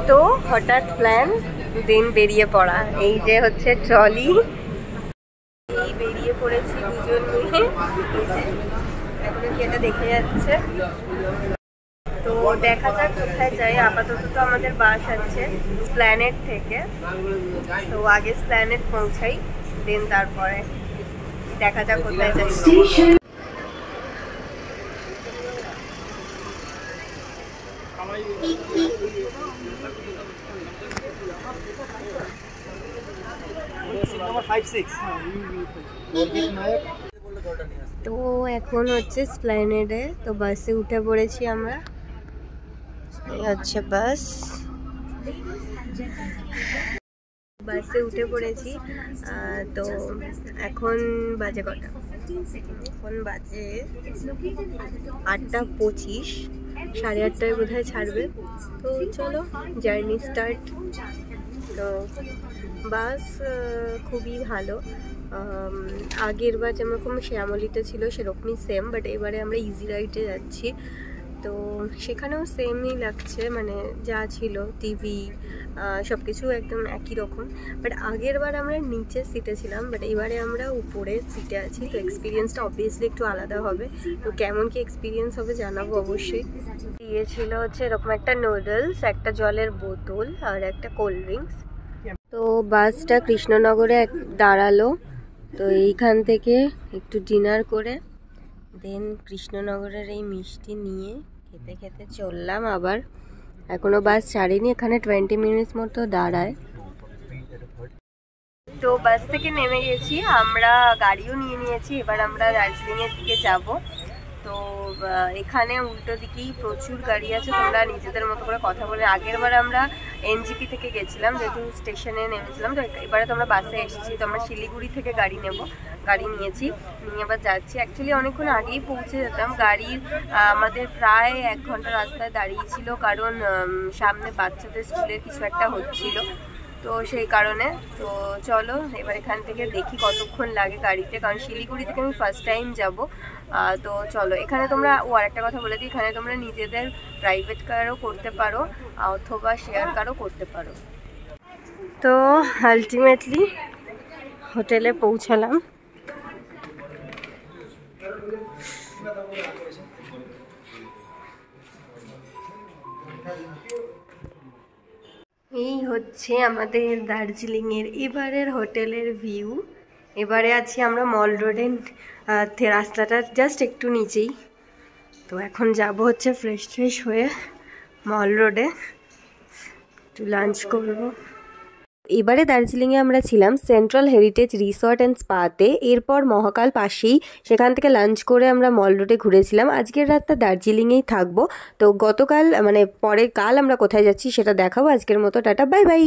তো হঠাৎ প্ল্যান, দিন বেরিয়ে পড়া। এই যে হচ্ছে ট্রলি, এই বেরিয়ে পড়েছি দুজন মিলে। এখনো কি এটা দেখে যাচ্ছে, তো দেখা যাক কোথায় যাই। আপাতত তো আমাদের বাস আছে স্প্ল্যানেড থেকে, তো আগে স্প্ল্যানেড পৌঁছাই, দেন তারপরে দেখা যাক কোথায় যাই। তো এখন হচ্ছে স্প্ল্যানেডে, তো বাসে উঠে পড়েছি আমরা। এই হচ্ছে বাস, বাসে উঠে পড়েছি। তো এখন বাজে কটা, এখন বাজে 8:25, 8:30 বোধহয় ছাড়বে। তো চলো জার্নি স্টার্ট। তো বাস খুবই ভালো, আগের বার যেরকম শ্যামলিতে ছিল সেরকমই সেম, বাট এবারে আমরা ইজি রাইডে যাচ্ছি। তো সেখানেও সেমই লাগছে, মানে যা ছিল টিভি সব কিছু একদম একই রকম। বাট আগের বার আমরা নিচের সিটে ছিলাম, বাট এবারে আমরা উপরের সিটে আছি। তো এক্সপিরিয়েন্সটা অবভিয়াসলি একটু আলাদা হবে। তো কেমন কি এক্সপিরিয়েন্স হবে জানাবো অবশ্যই। দিয়েছিল হচ্ছে এরকম একটা নুডলস, একটা জলের বোতল আর একটা কোল্ড ড্রিঙ্কস। তো বাসটা কৃষ্ণনগরে দাঁড়ালো, তো এইখান থেকে একটু ডিনার করে দেন কৃষ্ণনগরের এই মিষ্টি নিয়ে খেতে খেতে চললাম আবার। এখনো বাস ছাড়েনি, এখানে 20 মিনিটস মতো দাঁড়ায়। তো বাস থেকে নেমে গেছি আমরা, গাড়িও নিয়ে নিয়েছি। এবার আমরা দার্জিলিংয়ের দিকে যাব। তো এখানে উল্টো দিকেই প্রচুর গাড়ি আছে, তোমরা নিজেদের মতো করে কথা বলে। আগের বার আমরা এনজিপি থেকে গেছিলাম, যেহেতু স্টেশনে নেমেছিলাম। তো এবারে তো আমরা বাসে এসেছি, তো আমরা শিলিগুড়ি থেকে গাড়ি নিয়েছি, নিয়ে এবার যাচ্ছি। অ্যাকচুয়ালি অনেকক্ষণ আগেই পৌঁছে যেতাম, গাড়ির আমাদের প্রায় 1 ঘন্টা রাস্তায় দাঁড়িয়েছিল, কারণ সামনে বাচ্চাদের স্কুলের কিছু একটা হচ্ছিল, তো সেই কারণে। তো চলো এবার এখান থেকে দেখি কতক্ষণ লাগে গাড়িতে, কারণ শিলিগুড়ি থেকে আমি ফার্স্ট টাইম যাব। তো চলো, এখানে তোমরা আরেকটা কথা বলে দিই, এখানে তোমরা নিজেদের প্রাইভেট কারও করতে পারো অথবা শেয়ার কারও করতে পারো। তো আলটিমেটলি হোটেলে পৌঁছালাম। এই হচ্ছে আমাদের দার্জিলিংয়ের এবারের হোটেলের ভিউ। এবারে আছি আমরা মল রোডের রাস্তাটা জাস্ট একটু নিচেই। তো এখন যাব হচ্ছে ফ্রেশ হয়ে মল রোডে, একটু লাঞ্চ করব। এবারে দার্জিলিংয়ে আমরা ছিলাম সেন্ট্রাল হেরিটেজ রিসর্ট অ্যান্ড স্পাতে, এরপর মহাকাল পাশেই, সেখান থেকে লাঞ্চ করে আমরা মল রোডে ঘুরেছিলাম। আজকের রাতটা দার্জিলিংয়েই থাকবো। তো গতকাল মানে পরে কাল আমরা কোথায় যাচ্ছি সেটা দেখাবো। আজকের মতো টাটা, বাই বাই।